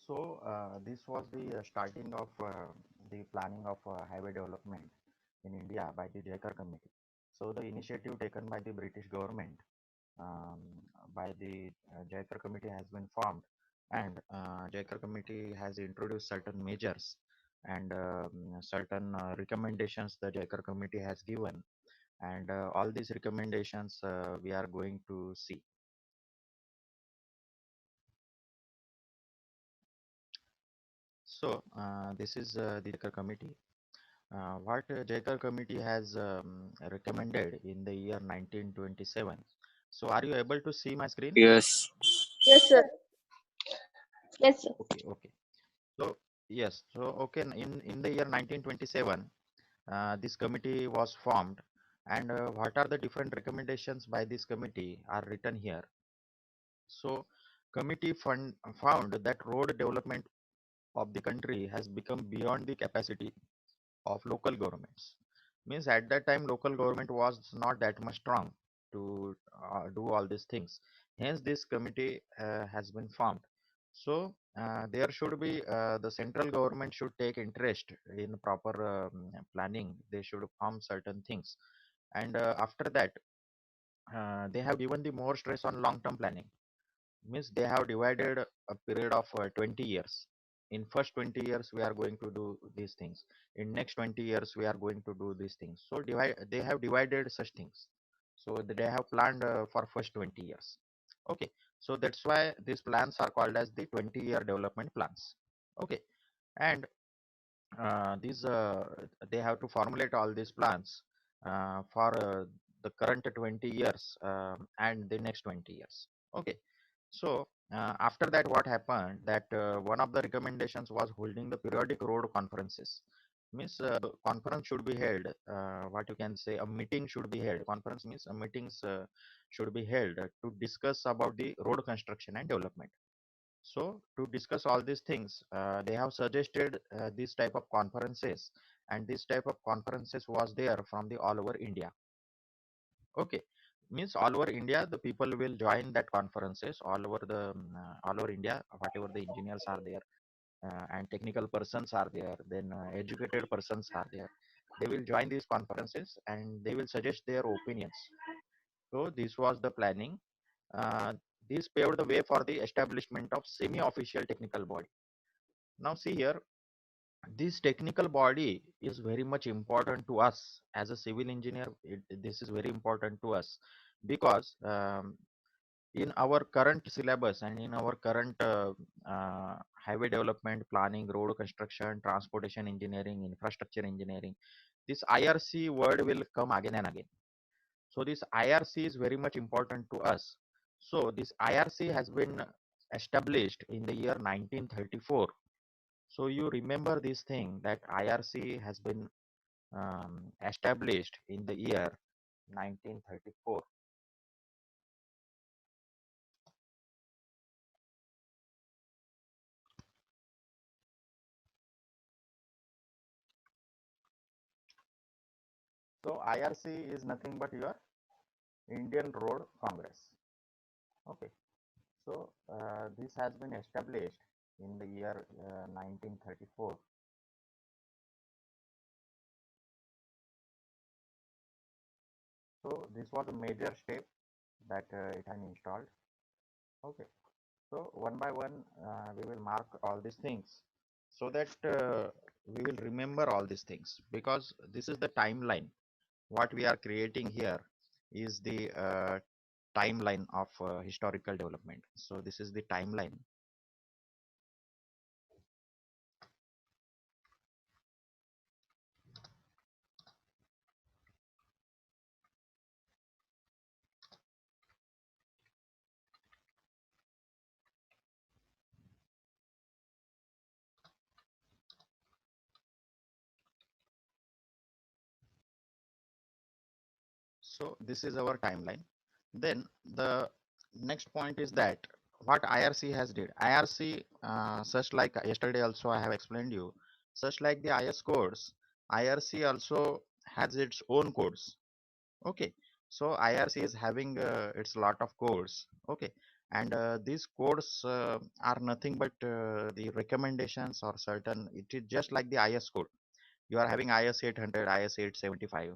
So this was the starting of the planning of highway development in India by the Jaikar Committee. So the initiative taken by the British government um, by the Jaikar Committee has been formed, and Jaikar Committee has introduced certain measures and certain recommendations the Jaikar Committee has given, and all these recommendations we are going to see. So this is the Jaikar Committee. What Jaikar Committee has recommended in the year 1927. So are you able to see my screen? Yes. Yes, sir. Yes, sir. Okay, okay. So yes, so okay, in the year 1927, this committee was formed, and what are the different recommendations by this committee are written here. So found that road development of the country has become beyond the capacity of local governments. Means at that time local government was not that much strong to do all these things. Hence this committee has been formed. So there should be the central government should take interest in proper planning. They should form certain things, and after that they have given the more stress on long term planning. Means they have divided a period of 20 years. In first 20 years we are going to do these things, in next 20 years we are going to do these things. So they have divided such things, so they have planned for first 20 years. Okay, so that's why these plans are called as the 20-year development plans. Okay, and these they have to formulate all these plans for the current 20 years and the next 20 years. Okay, so after that what happened that one of the recommendations was holding the periodic road conferences. Means conference should be held, what you can say, a meeting should be held. Conference means meetings should be held to discuss about the road construction and development. So to discuss all these things, they have suggested this type of conferences, and this type of conferences was there from the all over India. Okay, means all over India, the people will join that conferences all over the all over India. Whatever the engineers are there, and technical persons are there, then educated persons are there. They will join these conferences and they will suggest their opinions. So this was the planning. Uh, this paved the way for the establishment of semi-official technical body. Now see here, this technical body is very much important to us as a civil engineer. This is very important to us because in our current syllabus and in our current highway development planning, road construction, transportation engineering, infrastructure engineering, this IRC word will come again and again. So this IRC is very much important to us. So this IRC has been established in the year 1934. So you remember this thing that IRC has been established in the year 1934. So IRC is nothing but your Indian Road Congress. Okay. So this has been established in the year 1934. So this was a major step that it has installed. Okay. So one by one, we will mark all these things so that we will remember all these things, because this is the timeline. What we are creating here is the timeline of historical development. So this is the timeline. So this is our timeline. Then the next point is that what IRC has did. IRC, such like yesterday also I have explained you, such like the IS codes, IRC also has its own codes. Okay, so IRC is having its lot of codes. Okay, and these codes are nothing but the recommendations or certain. It is just like the IS code. You are having IS 800, IS 875,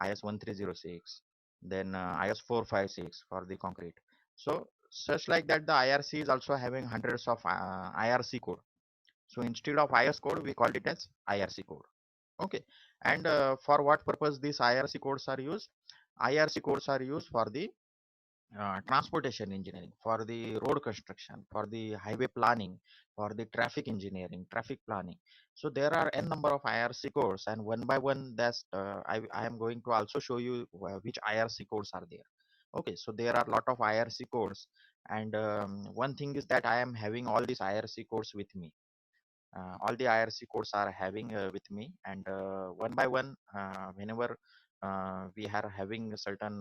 IS 1306, then IS 456 for the concrete. So such like that, the IRC is also having hundreds of IRC code. So instead of IS code, we called it as IRC code. Okay, and for what purpose these IRC codes are used? IRC codes are used for the transportation engineering, for the road construction, for the highway planning, for the traffic engineering, traffic planning. So there are n number of IRC codes, and one by one, that's I am going to also show you which IRC codes are there. Okay, so there are a lot of IRC codes, and one thing is that I am having all these IRC codes with me. All the IRC codes are having with me, and one by one, whenever we are having a certain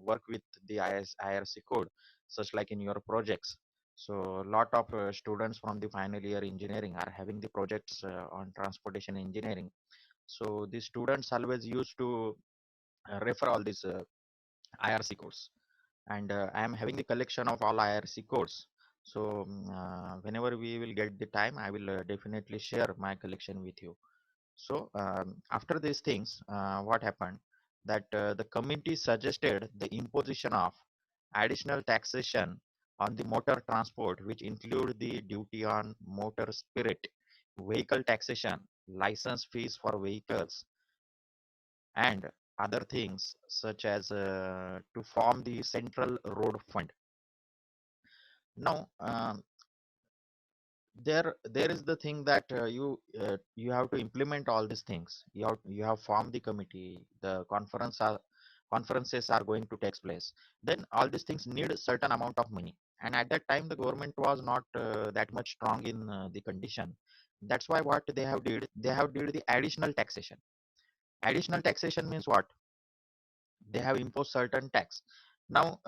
work with the IRC code, such like in your projects. So a lot of students from the final year engineering are having the projects on transportation engineering. So the students always used to refer all these IRC codes, and I am having the collection of all IRC codes. So whenever we will get the time, I will definitely share my collection with you. So after these things, what happened? That the committee suggested the imposition of additional taxation on the motor transport, which include the duty on motor spirit, vehicle taxation, license fees for vehicles, and other things such as to form the central road fund. Now, there is the thing that you have to implement all these things. You have formed the committee. The conferences are going to take place. Then all these things need a certain amount of money. And at that time, the government was not that much strong in the condition. That's why what they have did, they have did the additional taxation. Additional taxation means what? They have imposed certain tax. Now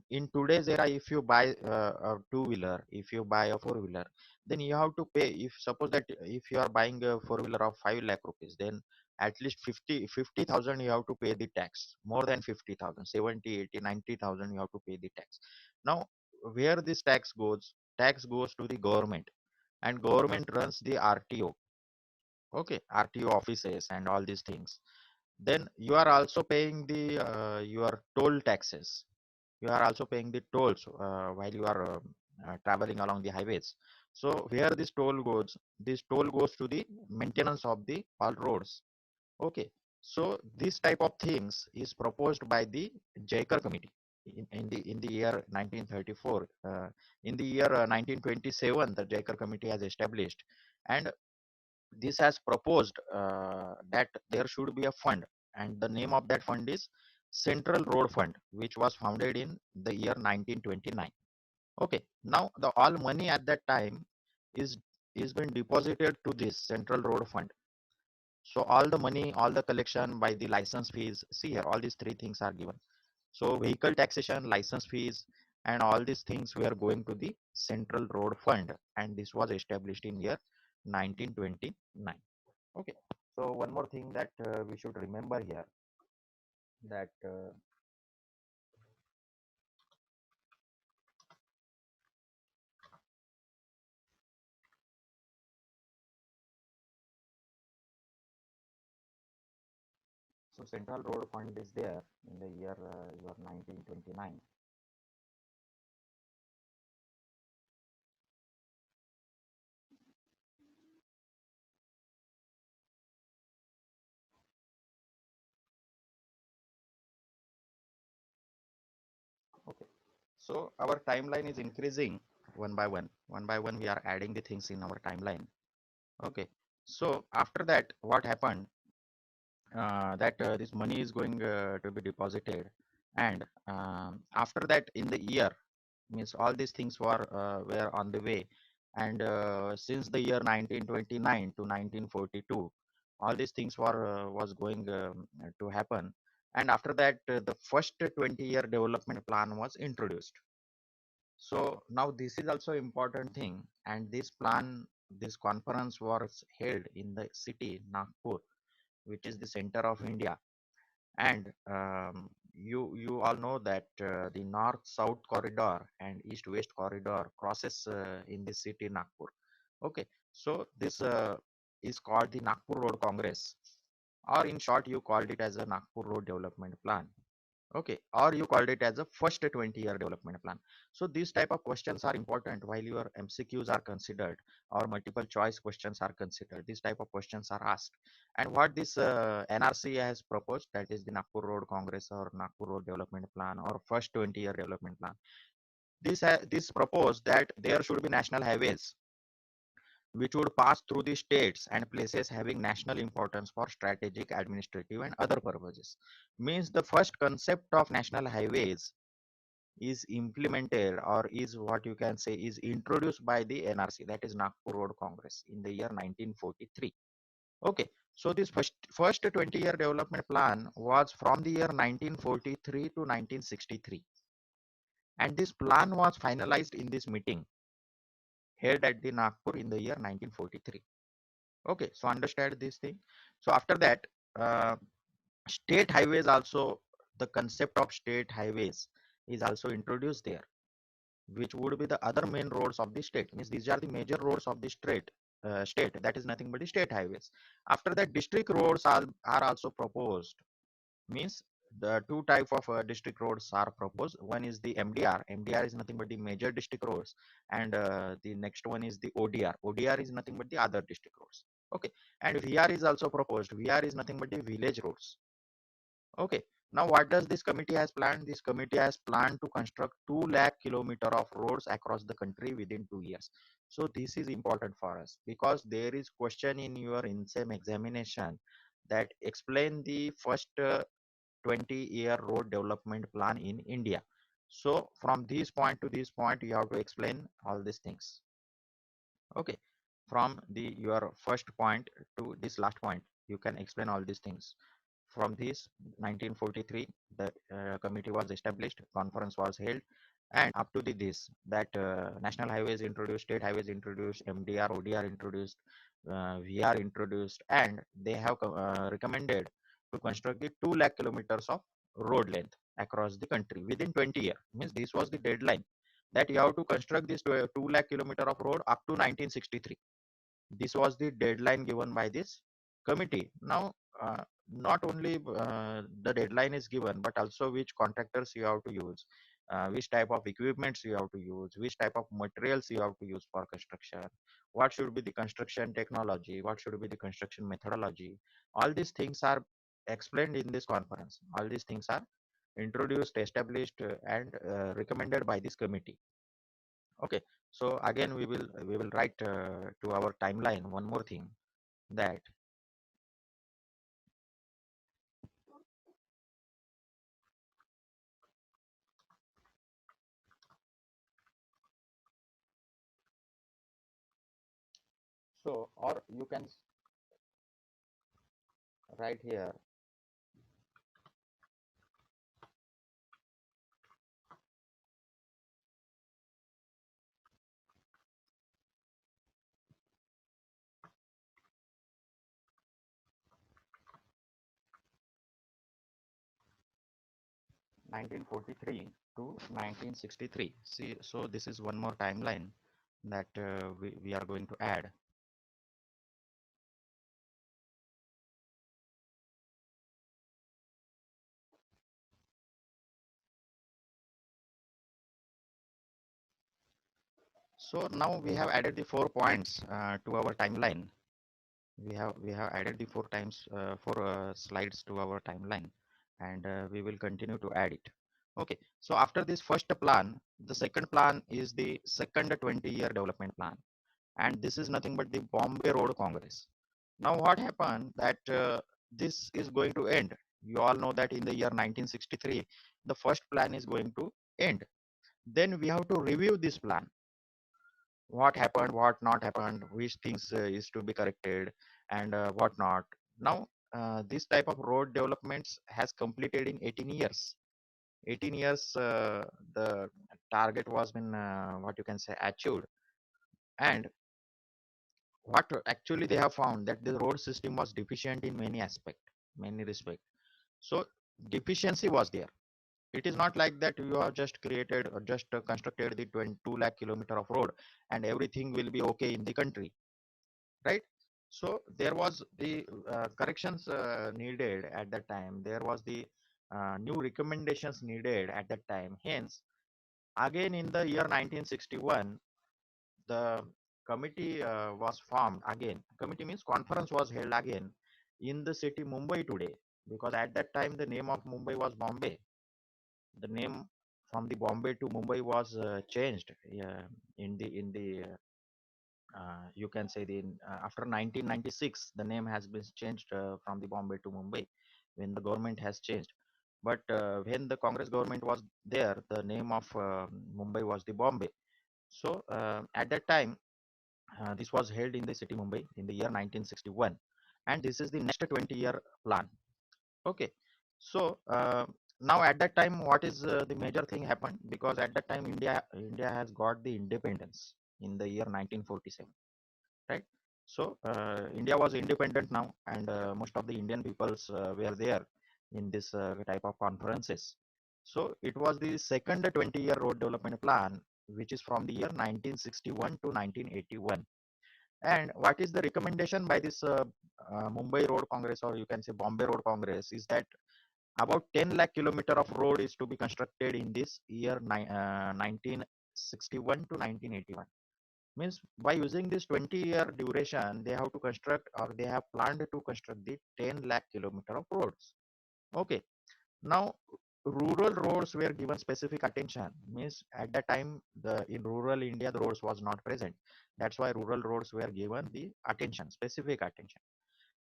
in today's era, if you buy a two-wheeler, if you buy a four-wheeler, then you have to pay. If suppose that if you are buying a four-wheeler of 5 lakh rupees, then at least 50,000 you have to pay the tax. More than 50,000, 70, 80, 90,000 you have to pay the tax. Now where this tax goes to the government, and government runs the RTO. Okay, RTO offices and all these things. Then you are also paying the your toll taxes. You are also paying the tolls while you are traveling along the highways. So where this toll goes to the maintenance of the all roads. Okay, so this type of things is proposed by the Jaikar committee in the year 1934. In the year 1927, the Jaikar committee has established, and this has proposed that there should be a fund, and the name of that fund is Central Road Fund, which was founded in the year 1929. Okay, now the all money at that time is is been deposited to this Central Road Fund. So all the money, all the collection by the license fees, see here, all these three things are given. So vehicle taxation, license fees, and all these things were going to the Central Road Fund, and this was established in year 1929. Okay, so one more thing that we should remember here, that so Central Road Fund is there in the year 1929. Okay, so our timeline is increasing one by one. One by one, we are adding the things in our timeline. Okay, so after that, what happened? That this money is going to be deposited, and after that, in the year, means all these things were on the way, and since the year 1929 to 1942, all these things was going to happen, And after that, the first 20-year development plan was introduced. So now this is also important thing, and this plan, this conference was held in the city Nagpur, which is the center of India. And you all know that the north-south corridor and east-west corridor crosses in the city Nagpur. Okay, so this is called the Nagpur Road Congress, or in short, you called it as a Nagpur Road Development Plan. Okay, or you called it as a first 20-year development plan. So these type of questions are important while your MCQs are considered or multiple choice questions are considered. These type of questions are asked. And what this NRC has proposed, that is the Nagpur Road Congress or Nagpur Road Development Plan or first 20-year development plan. This proposed that there should be national highways which would pass through the states and places having national importance for strategic, administrative, and other purposes. Means the first concept of national highways is implemented, or is what you can say is introduced by the NRC, that is Nagpur Road Congress, in the year 1943. Okay, so this first 20-year development plan was from the year 1943 to 1963, and this plan was finalized in this meeting held at the Nagpur in the year 1943. Okay, so understand this thing. So after that, uh, state highways also, the concept of state highways is also introduced there, which would be the other main roads of the state. Means these are the major roads of the state. That is nothing but the state highways. After that, district roads are also proposed. Means the two type of district roads are proposed. One is the MDR. MDR is nothing but the major district roads, and the next one is the ODR. ODR is nothing but the other district roads. Okay, and VR is also proposed. VR is nothing but the village roads. Okay. Now, what does this committee has planned? This committee has planned to construct 2 lakh kilometer of roads across the country within 2 years. So this is important for us because there is question in your INSEM examination that explain the first 20-year road development plan in India. So from this point to this point, you have to explain all these things. Okay. From the your first point to this last point, you can explain all these things. From this 1943, the committee was established, conference was held, and up to this that national highways introduced, state highways introduced, MDR, ODR introduced, VR introduced, and they have recommended to construct the 2 lakh kilometers of road length across the country within 20 years. Means this was the deadline that you have to construct this 2 lakh kilometer of road up to 1963. This was the deadline given by this committee. Now, not only the deadline is given, but also which contractors you have to use, which type of equipments you have to use, which type of materials you have to use for construction, what should be the construction technology, what should be the construction methodology. All these things are explained in this conference. All these things are introduced, established, and recommended by this committee. Okay, so again we will write to our timeline one more thing, that so, or you can write here 1943 to 1963. See, so this is one more timeline that we are going to add. So now we have added the 4 points to our timeline. We have added the four slides to our timeline, and we will continue to add it. Okay, so after this first plan, the second plan is the second 20-year development plan, and this is nothing but the Bombay Road Congress. Now what happened that this is going to end. You all know that in the year 1963 the first plan is going to end. Then we have to review this plan, what happened, what not happened, which things is to be corrected, and what not. Now, this type of road developments has completed in 18 years. 18 years, the target was been what you can say achieved. And what actually they have found that the road system was deficient in many respect. So deficiency was there. It is not like that you have just created or just constructed the 22 lakh kilometer of road and everything will be okay in the country, right? So there was the corrections needed at that time. There was the new recommendations needed at that time. Hence, again in the year 1961, the committee was formed again. Committee means conference was held again in the city Mumbai today, because at that time the name of Mumbai was Bombay. The name from the Bombay to Mumbai was changed you can say the after 1996 the name has been changed from the Bombay to Mumbai when the government has changed. But when the Congress government was there, the name of Mumbai was the Bombay. So at that time, this was held in the city Mumbai in the year 1961, and this is the next 20-year plan. Okay, so now at that time, what is the major thing happened? Because at that time, India has got the independence in the year 1947, right? So India was independent now, and most of the Indian peoples were there in this type of conferences. So it was the second 20-year road development plan, which is from the year 1961 to 1981. And what is the recommendation by this Mumbai Road Congress, or you can say Bombay Road Congress, is that about 10 lakh kilometer of road is to be constructed in this year 1961 to 1981. Means by using this 20-year duration, they have to construct, or they have planned to construct the 10 lakh kilometer of roads. Okay. Now, rural roads were given specific attention. Means at that time, the in rural India, the roads was not present. That's why rural roads were given the attention, specific attention.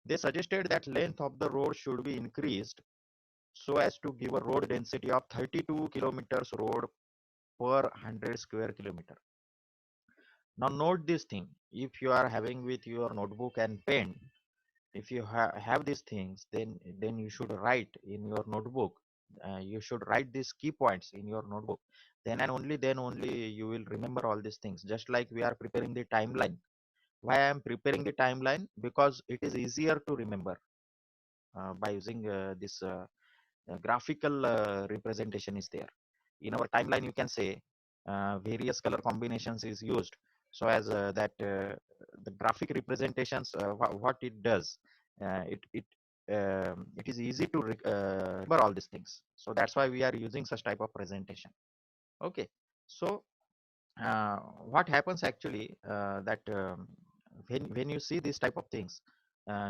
They suggested that length of the road should be increased so as to give a road density of 32 kilometers road per 100 square kilometer. Now note this thing. If you are having with your notebook and pen, if you have these things, then you should write in your notebook. You should write these key points in your notebook. Then only you will remember all these things. Just like we are preparing the timeline. Why I am preparing the timeline? Because it is easier to remember by using this graphical representation is there. In our timeline, you can say various color combinations is used so as that the graphic representations, what it does, it is easy to remember all these things. So that's why we are using such type of presentation. Okay, so what happens actually that when you see this type of things,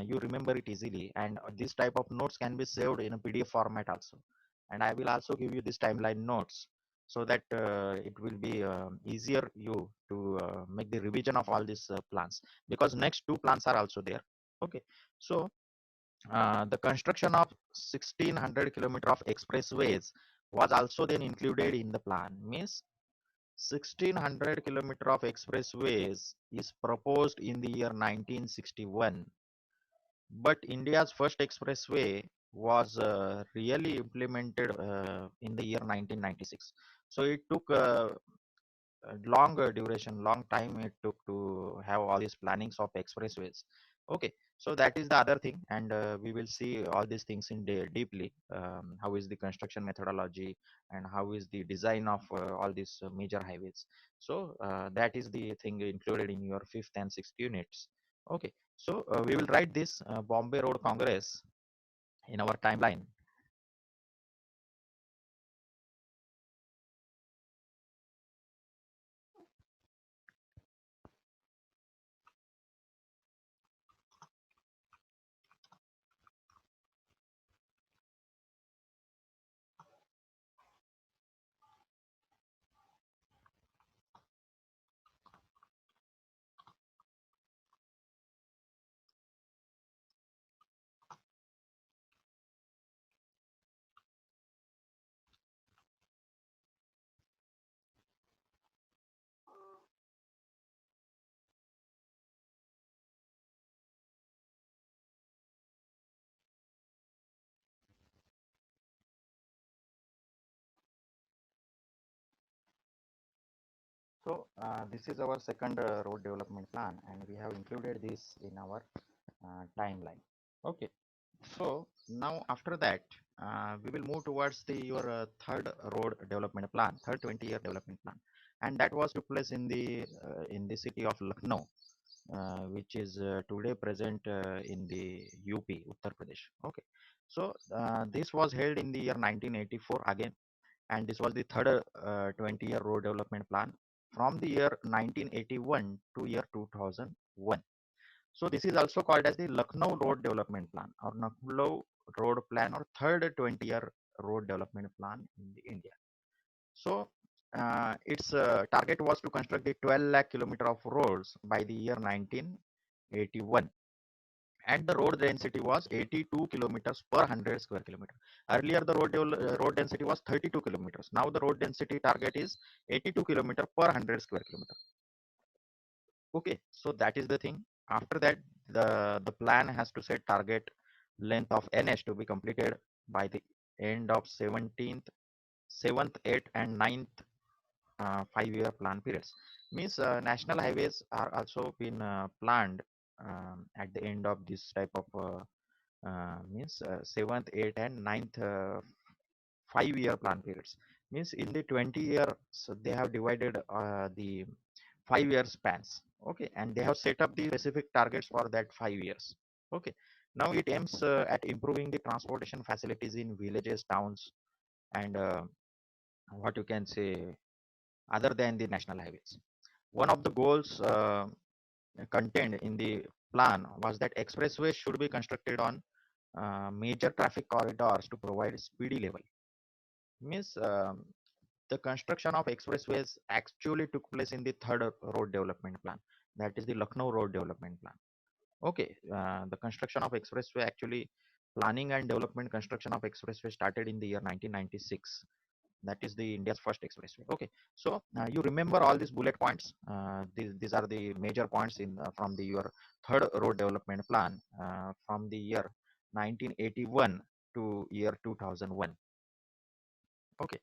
you remember it easily, and this type of notes can be saved in a PDF format also. And I will also give you this timeline notes so that it will be easier you to make the revision of all these plans, because next two plans are also there. Okay, so the construction of 1600 kilometer of expressways was also then included in the plan. Means 1600 kilometer of expressways is proposed in the year 1961, but India's first expressway was really implemented in the year 1996. So it took longer duration, long time it took to have all these plannings of expressways. Okay, so that is the other thing, and we will see all these things in deeply. How is the construction methodology, and how is the design of all these major highways? So that is the thing included in your fifth and sixth units. Okay, so we will write this Bombay Road Congress in our timeline. So this is our second road development plan, and we have included this in our timeline. Okay. So now after that, we will move towards the your third road development plan, third 20-year development plan, and that was took place in the city of Lucknow, which is today present in the UP, Uttar Pradesh. Okay. So this was held in the year 1984 again, and this was the third 20-year road development plan from the year 1981 to year 2001. So this is also called as the Lucknow Road Development Plan or Lucknow Road Plan or third 20-year road development plan in the India. So its target was to construct the 12 lakh kilometer of roads by the year 1981, and the road density was 82 kilometers per 100 square kilometer. Earlier the road density was 32 kilometers. Now the road density target is 82 kilometer per 100 square kilometer. Okay, so that is the thing. After that, the plan has to set target length of NH to be completed by the end of 17th, 7th, 8th, and 9th 5-year plan periods. Means national highways are also been planned at the end of this type of means 7th, 8th, and 9th 5-year plan periods. Means in the 20 years they have divided the 5-year spans. Okay, and they have set up the specific targets for that 5 years. Okay, now it aims at improving the transportation facilities in villages, towns, and what you can say other than the national highways. One of the goals contained in the plan was that expressways should be constructed on major traffic corridors to provide speedy level. Means the construction of expressways actually took place in the third road development plan, that is the Lucknow Road Development Plan. Okay, the construction of expressway actually planning and development construction of expressway started in the year 1996. That is the India's first expressway. Okay, so you remember all these bullet points. These are the major points in from the your third road development plan from the year 1981 to year 2001. Okay.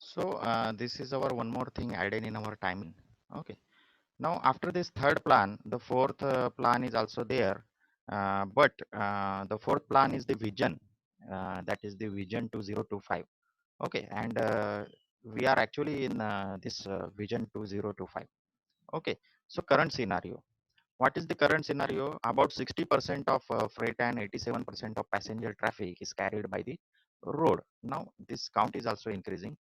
So this is our one more thing added in our timeline. Okay. Now after this third plan, the fourth plan is also there, but the fourth plan is the vision. That is the vision 2025. Okay, and we are actually in this vision 2025. Okay, so current scenario. What is the current scenario? About 60% of freight and 87% of passenger traffic is carried by the road. Now this count is also increasing.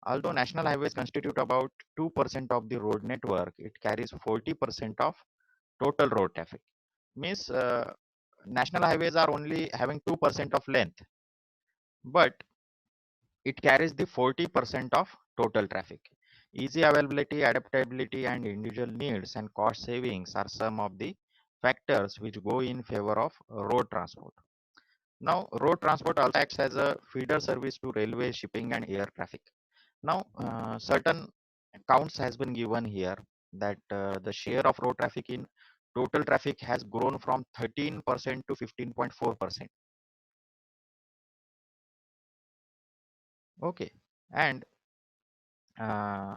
Although national highways constitute about 2% of the road network, it carries 40% of total road traffic. Means national highways are only having 2% of length, but it carries the 40% of total traffic. Easy availability, adaptability, and individual needs and cost savings are some of the factors which go in favor of road transport. Now, road transport also acts as a feeder service to railway, shipping, and air traffic. Now, certain counts has been given here that the share of road traffic in total traffic has grown from 13% to 15.4%. Okay, and uh,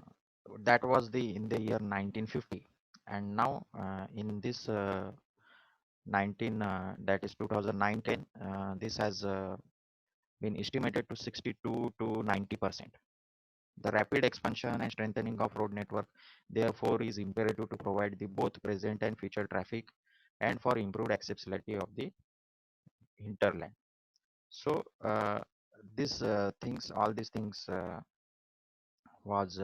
that was the in the year 1950, and now in this 19 that is 2019, this has been estimated to 62 to 90%. The rapid expansion and strengthening of road network, therefore, is imperative to provide the both present and future traffic and for improved accessibility of the hinterland. So all these things was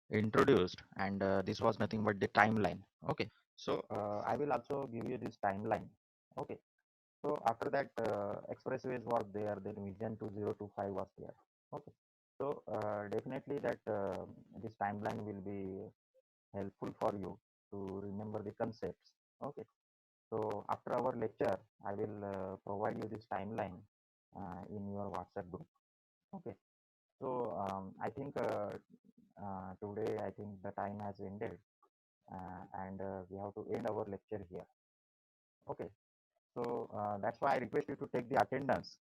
introduced, and this was nothing but the timeline. Okay, so I will also give you this timeline. Okay, so after that, expressways was there, then Vision 2025 was there. Okay, so definitely that this timeline will be helpful for you to remember the concepts. Okay, so after our lecture, I will provide you this timeline in your WhatsApp group. Okay, so I think today I think the time has ended, and we have to end our lecture here. Okay, so that's why I request you to take the attendance.